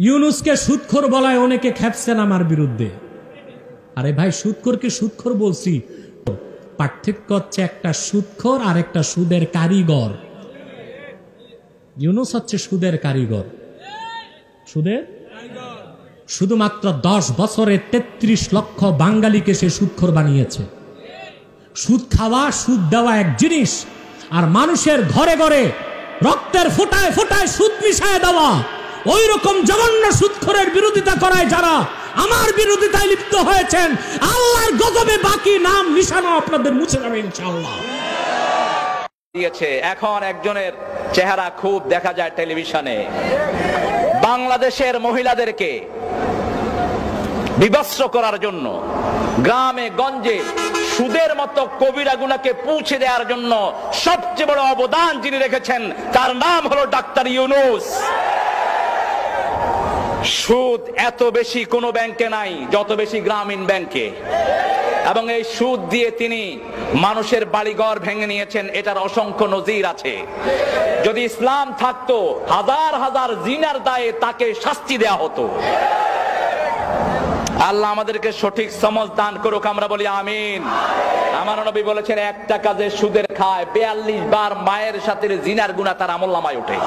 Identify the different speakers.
Speaker 1: ইউনূসকে সুদখোর বলায় অনেকে খেপছেন আমার বিরুদ্ধে। আরে ভাই, সুদখোরকে সুদখোর বলছি, পার্থক্য হচ্ছে একটা সুদখোর আর একটা সুদের কারিগর। ইউনূস হচ্ছে সুদের কারিগর, সুদের শুধুমাত্র 10 বছরে 33 লক্ষ বাঙালিকে সে সুদখোর বানিয়েছে। সুদ খাওয়া, সুদ দেওয়া এক জিনিস, আর মানুষের ঘরে ঘরে রক্তের ফোঁটায় ফোঁটায় সুদ মিশায় দেওয়া, ওই রকম জঘন্য সুদখোরের বিরোধিতা করায় যারা আমার বিরোধিতায় লিপ্ত হয়েছেন, আল্লাহর গজবে বাকি নাম নিশানা আপনাদের মুছে যাবে ইনশাআল্লাহ।
Speaker 2: এখন একজনের চেহারা খুব দেখা যায় টেলিভিশনে, বাংলাদেশের মহিলাদেরকে বিভৎস করার জন্য, গ্রামে গঞ্জে সুদের মতো কবিরা গুনাহকে পৌঁছে দেওয়ার জন্য সবচেয়ে বড় অবদান যিনি রেখেছেন তার নাম হলো ডাক্তার ইউনূস। সুদ এত বেশি কোনো ব্যাংকে নাই যত বেশি গ্রামীণ ব্যাংকে, এবং এই সুদ দিয়ে তিনি মানুষের বাড়িঘর ভেঙে নিয়েছেন। এটার অসংখ্য নজির আছে। যদি ইসলাম থাকতো, হাজার হাজার জিনার দায়ে তাকে শাস্তি দেয়া হতো। আল্লাহ আমাদেরকে সঠিক সমঝ দান করুক, আমরা বলি আমিন। আমার নবী বলেছেন, একটা কাজে সুদের খায় 42 বার মায়ের সাথে জিনার গুনাহ তার আমলনামায় ওঠে।